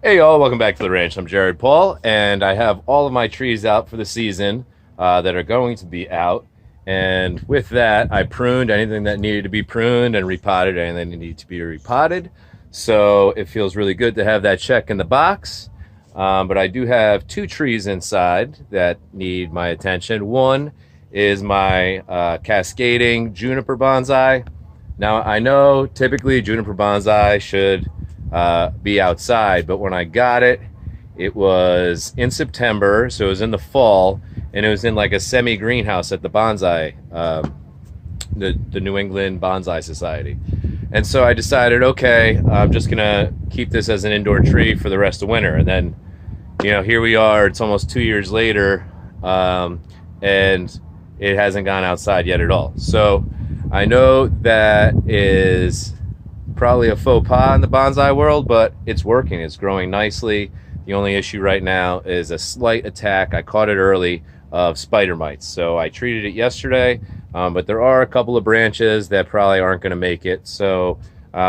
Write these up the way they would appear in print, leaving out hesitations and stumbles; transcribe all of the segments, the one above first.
Hey y'all, welcome back to the ranch. I'm Jared Paul, and I have all of my trees out for the season that are going to be out. And with that, I pruned anything that needed to be pruned and repotted anything that needed to be repotted. So it feels really good to have that check in the box. But I do have two trees inside that need my attention. One is my Cascading Juniper Bonsai. Now, I know typically Juniper Bonsai should be outside, but when I got it, it was in September, so it was in the fall, and it was in like a semi greenhouse at the Bonsai, the New England Bonsai Society. And so I decided, okay, I'm just gonna keep this as an indoor tree for the rest of winter. And then, here we are. It's almost 2 years later, and it hasn't gone outside yet at all. So I know that is probably a faux pas in the bonsai world, but it's working. It's growing nicely. The only issue right now is a slight attack. I caught it early of spider mites. So I treated it yesterday, but there are a couple of branches that probably aren't going to make it. So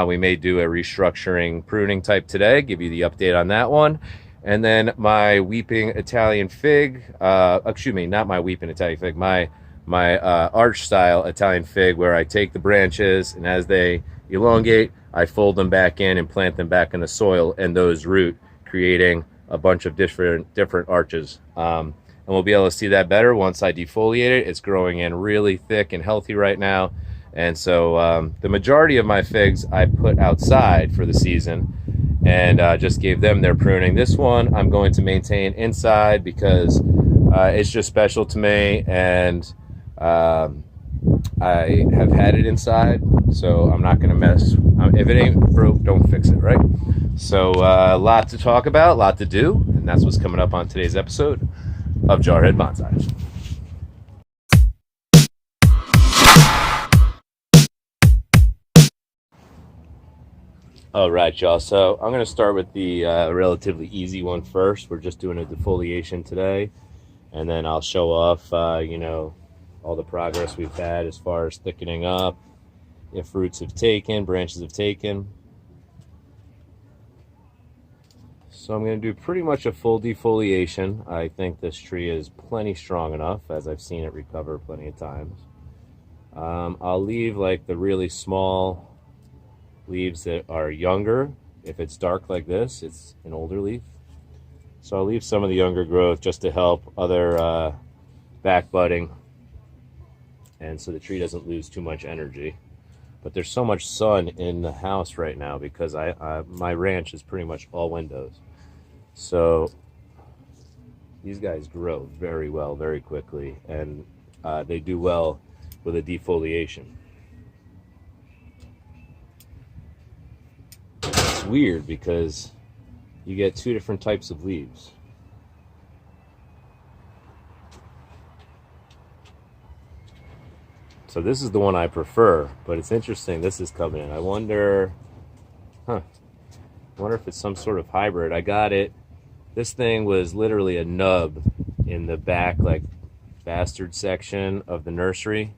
we may do a restructuring pruning type today, give you the update on that one. And then my weeping Italian fig, excuse me, not my weeping Italian fig, my arch style Italian fig, where I take the branches and as they elongate, I fold them back in and plant them back in the soil, and those root, creating a bunch of different arches. And we'll be able to see that better once I defoliate it. It's growing in really thick and healthy right now. And so the majority of my figs I put outside for the season and just gave them their pruning. This one I'm going to maintain inside because it's just special to me, and I have had it inside, so I'm not going to mess. If it ain't broke, don't fix it, right? So a lot to talk about, a lot to do, and that's what's coming up on today's episode of Jarhead Bonsai. All right, y'all. So I'm going to start with the relatively easy one first. We're just doing a defoliation today, and then I'll show off, all the progress we've had as far as thickening up, if roots have taken, branches have taken. So I'm going to do pretty much a full defoliation. I think this tree is plenty strong enough, as I've seen it recover plenty of times. I'll leave like the really small leaves that are younger. If it's dark like this, it's an older leaf. So I'll leave some of the younger growth just to help other back budding, and so the tree doesn't lose too much energy. But there's so much sun in the house right now because my ranch is pretty much all windows. So these guys grow very well, very quickly, and they do well with a defoliation. It's weird because you get two different types of leaves. So this is the one I prefer, but it's interesting. This is coming in. I wonder if it's some sort of hybrid. I got it. This thing was literally a nub in the back, like, bastard section of the nursery.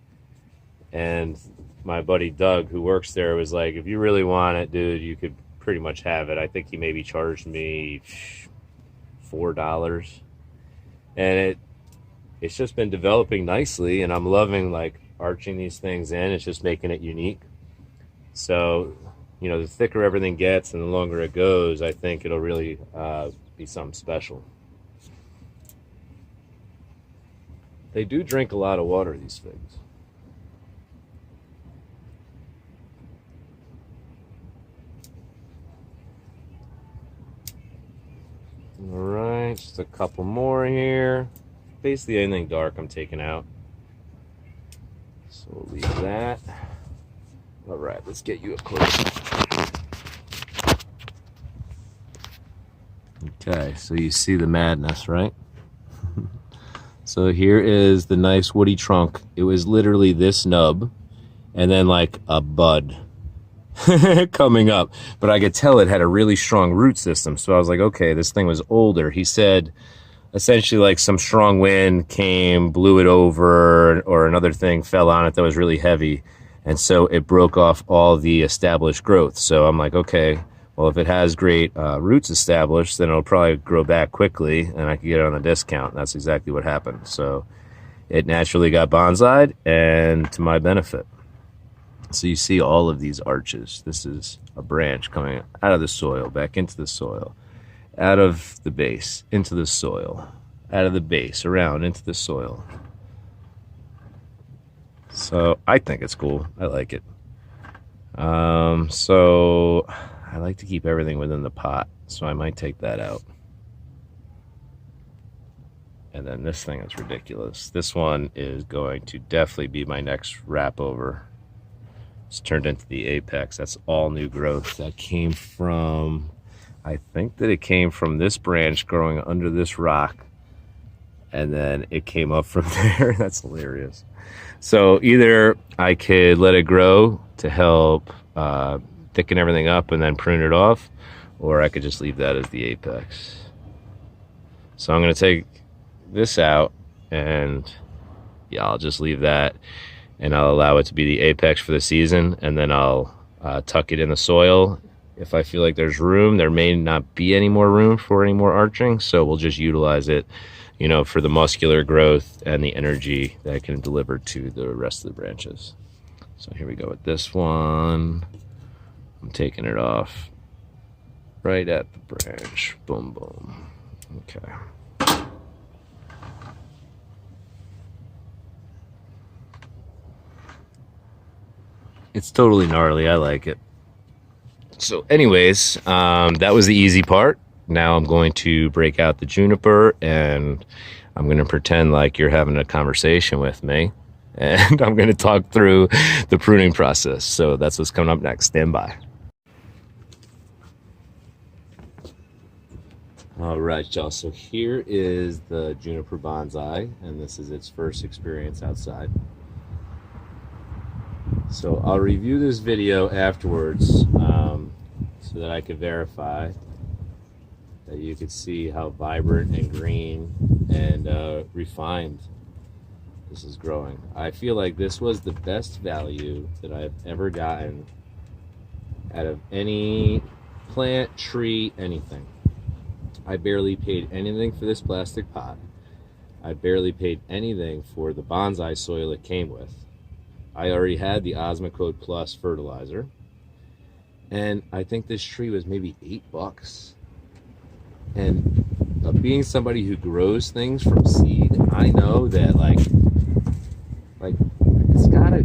And my buddy Doug, who works there, was like, if you really want it, dude, you could pretty much have it. I think he maybe charged me $4. And it's just been developing nicely, and I'm loving, like, arching these things in. It's just making it unique. So, the thicker everything gets and the longer it goes, I think it'll really be something special. They do drink a lot of water, these figs. All right, just a couple more here. Basically anything dark I'm taking out. So we'll leave that. All right, let's get you up close. Okay, so you see the madness, right? So here is the nice woody trunk. It was literally this nub and then like a bud coming up. But I could tell it had a really strong root system. So I was like, okay, this thing was older. He said essentially like some strong wind came, blew it over, or another thing fell on it that was really heavy. And so it broke off all the established growth. So I'm like, okay, Well, if it has great roots established, then it'll probably grow back quickly, and I can get it on a discount. And that's exactly what happened. So it naturally got bonsai'd, and to my benefit. So you see all of these arches. This is a branch coming out of the soil, back into the soil, out of the base, into the soil, out of the base, around, into the soil. So I think it's cool. I like it. So I like to keep everything within the pot, so I might take that out. And then this thing is ridiculous. This one is going to definitely be my next wrap over. It's turned into the apex. That's all new growth. That came from, I think that it came from this branch growing under this rock, and then it came up from there. That's hilarious. So either I could let it grow to help thicken everything up and then prune it off, or I could just leave that as the apex. So I'm going to take this out, and yeah, I'll just leave that, and I'll allow it to be the apex for the season, and then I'll tuck it in the soil. If I feel like there's room, there may not be any more room for any more arching, so we'll just utilize it, you know, for the muscular growth and the energy that it can deliver to the rest of the branches. So here we go with this one. I'm taking it off right at the branch. Boom, boom. Okay. It's totally gnarly. I like it. So anyways, that was the easy part. Now I'm going to break out the juniper, and I'm going to pretend like you're having a conversation with me, and I'm going to talk through the pruning process. So that's what's coming up next. Stand by. All right, y'all. So here is the juniper bonsai, and this is its first experience outside. So I'll review this video afterwards so that I can verify that you could see how vibrant and green and refined this is growing. I feel like this was the best value that I've ever gotten out of any plant, tree, anything. I barely paid anything for this plastic pot. I barely paid anything for the bonsai soil it came with. I already had the Osmocote Plus fertilizer, and I think this tree was maybe $8. And being somebody who grows things from seed, I know that like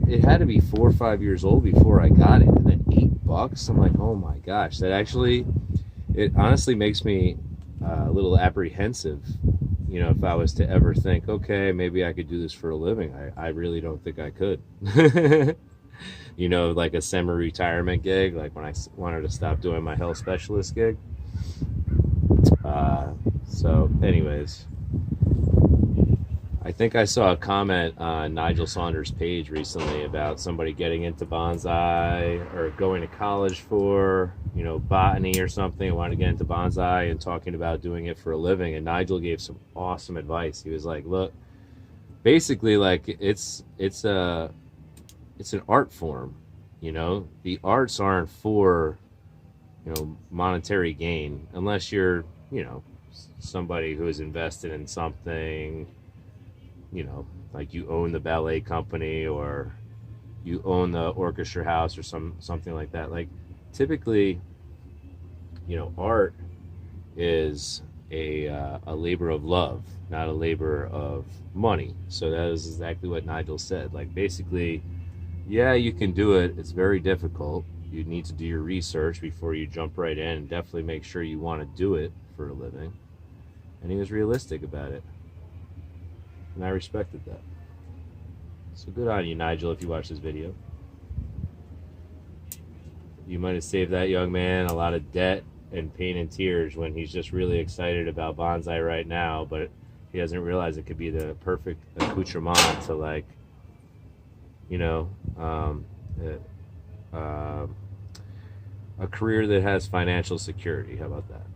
it had to be 4 or 5 years old before I got it, and then $8. I'm like, oh my gosh, it honestly makes me a little apprehensive. You know, if I was to ever think, okay, maybe I could do this for a living, I really don't think I could. You know, like a semi-retirement gig, like when I wanted to stop doing my health specialist gig. So anyways, I think I saw a comment on Nigel Saunders' page recently about somebody getting into bonsai or going to college for, you know, botany or something, wanted to get into bonsai and talking about doing it for a living. And Nigel gave some awesome advice. He was like, look, basically, like it's an art form, you know. The arts aren't for, you know, monetary gain, unless you're, you know, somebody who is invested in something, you know, like you own the ballet company or you own the orchestra house or something like that. Like typically, you know, art is a labor of love, not a labor of money. So that is exactly what Nigel said. Like basically, yeah, you can do it. It's very difficult. You need to do your research before you jump right in, and definitely make sure you want to do it for a living. And he was realistic about it, and I respected that. So good on you, Nigel, if you watch this video. You might have saved that young man a lot of debt and pain and tears when he's just really excited about bonsai right now, but he doesn't realize it could be the perfect accoutrement to, like, you know, a career that has financial security. How about that?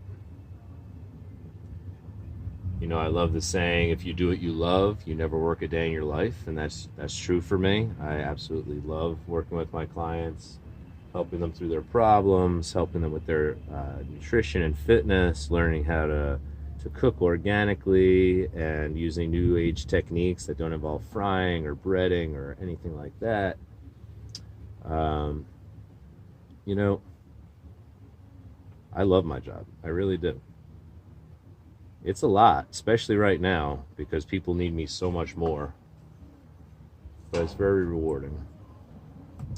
You know, I love the saying, if you do what you love, you never work a day in your life. And that's true for me. I absolutely love working with my clients. helping them through their problems, helping them with their nutrition and fitness, learning how to cook organically and using new age techniques that don't involve frying or breading or anything like that. You know, I love my job. I really do. It's a lot, especially right now, because people need me so much more. But it's very rewarding.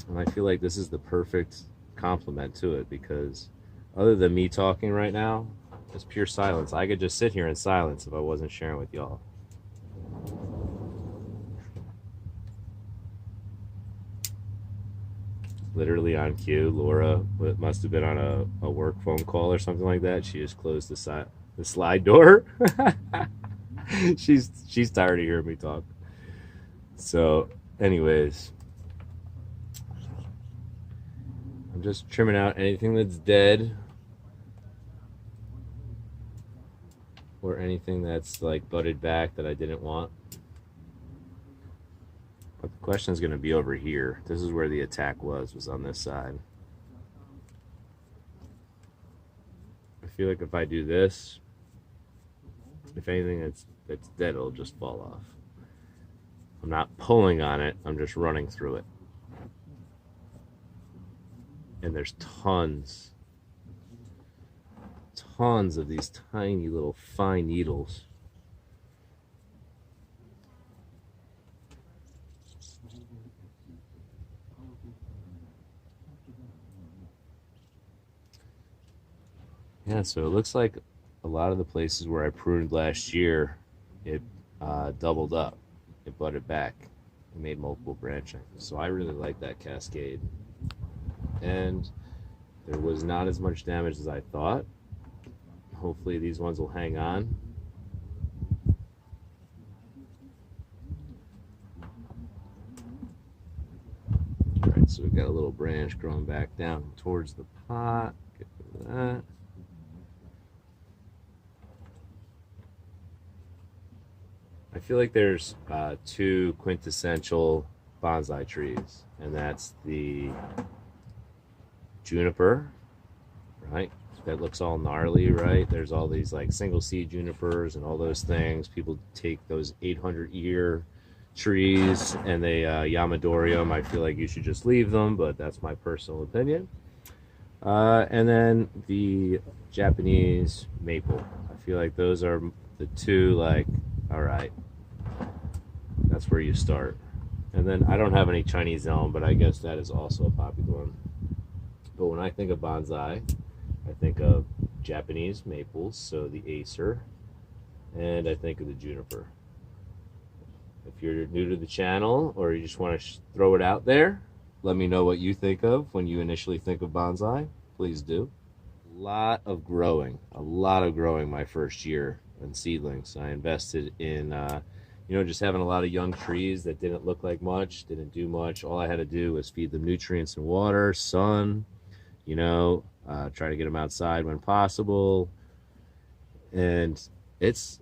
And I feel like this is the perfect complement to it, because other than me talking right now, it's pure silence. I could just sit here in silence if I wasn't sharing with y'all. Literally on cue, Laura must have been on a work phone call or something like that. She just closed the slide door. she's tired of hearing me talk. So, anyways, I'm just trimming out anything that's dead or anything that's like budded back that I didn't want. But the question is going to be over here. This is where the attack was on this side. I feel like if I do this, if anything that's dead, it'll just fall off. I'm not pulling on it, I'm just running through it. And there's tons of these tiny little fine needles. Yeah, so it looks like a lot of the places where I pruned last year, it doubled up. It budded back. It made multiple branching. So I really like that cascade. And there was not as much damage as I thought. Hopefully these ones will hang on. All right, so we've got a little branch growing back down towards the pot. Get rid of that. I feel like there's two quintessential bonsai trees, and that's the Juniper, right? That looks all gnarly, right? There's all these like single seed junipers and all those things. People take those 800-year trees and they Yamadori them. I feel like you should just leave them, but that's my personal opinion. And then the Japanese maple. I feel like those are the two, like, all right, that's where you start. And then I don't have any Chinese elm, but I guess that is also a popular one. But when I think of bonsai, I think of Japanese maples, so the Acer, and I think of the Juniper. If you're new to the channel or you just want to throw it out there, let me know what you think of when you initially think of bonsai. Please do. A lot of growing my first year in seedlings. I invested in just having a lot of young trees that didn't look like much, didn't do much. All I had to do was feed them nutrients and water, sun, try to get them outside when possible. And it's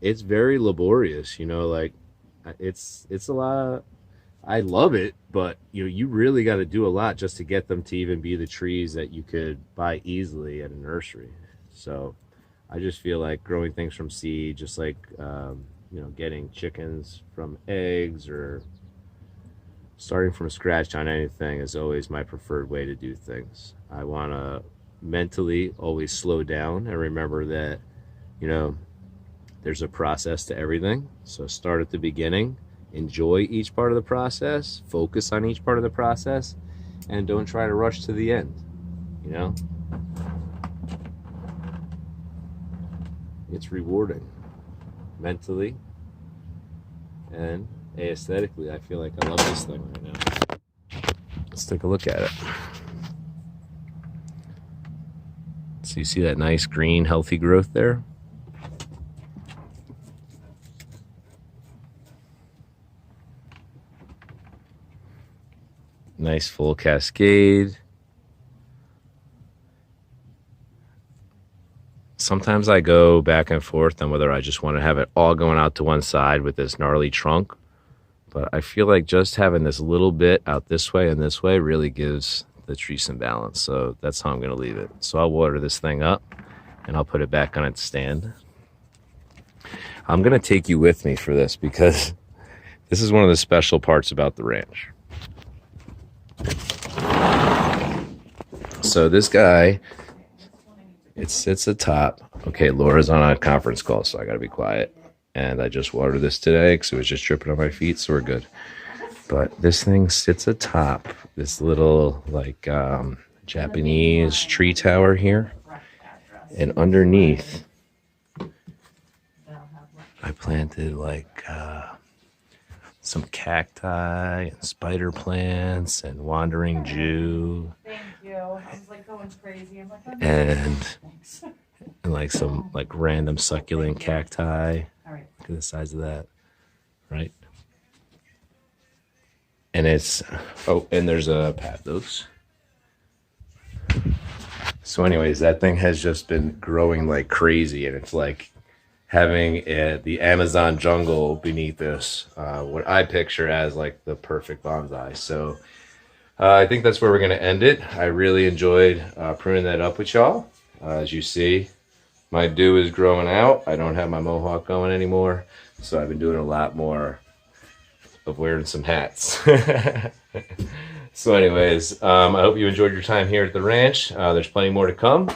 very laborious, like it's a lot of, I love it, but you really got to do a lot just to get them to even be the trees that you could buy easily at a nursery. So I just feel like growing things from seed, just like getting chickens from eggs or starting from scratch on anything, is always my preferred way to do things. I want to mentally always slow down and remember that there's a process to everything. So start at the beginning, enjoy each part of the process, focus on each part of the process, and don't try to rush to the end. It's rewarding mentally and aesthetically. I feel like I love this thing right now. Let's take a look at it. So you see that nice green healthy growth there? Nice full cascade. Sometimes I go back and forth on whether I just want to have it all going out to one side with this gnarly trunk. But I feel like just having this little bit out this way and this way really gives the tree some balance. So that's how I'm going to leave it. So I'll water this thing up and I'll put it back on its stand. I'm going to take you with me for this because this is one of the special parts about the ranch. So this guy, it sits atop. Okay, Laura's on a conference call, so I got to be quiet. And I just watered this today because it was just dripping on my feet, so we're good. But this thing sits atop this little, like, Japanese tree tower here. And underneath, I planted, like, some cacti and spider plants and wandering Jew. Thank you. I was like going crazy. I'm like, and like some like random succulent cacti. all right. Look at the size of that, right? And it's and there's a pathos. So, anyways, that thing has just been growing like crazy, and it's like having the Amazon jungle beneath this, what I picture as like the perfect bonsai. So I think that's where we're going to end it. I really enjoyed pruning that up with y'all. As you see, my dew is growing out. I don't have my mohawk going anymore. So I've been doing a lot more of wearing some hats. So anyways, I hope you enjoyed your time here at the ranch. There's plenty more to come.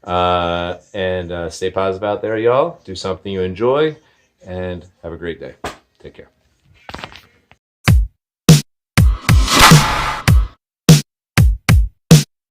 And stay positive out there, y'all. Do something you enjoy, and have a great day. Take care.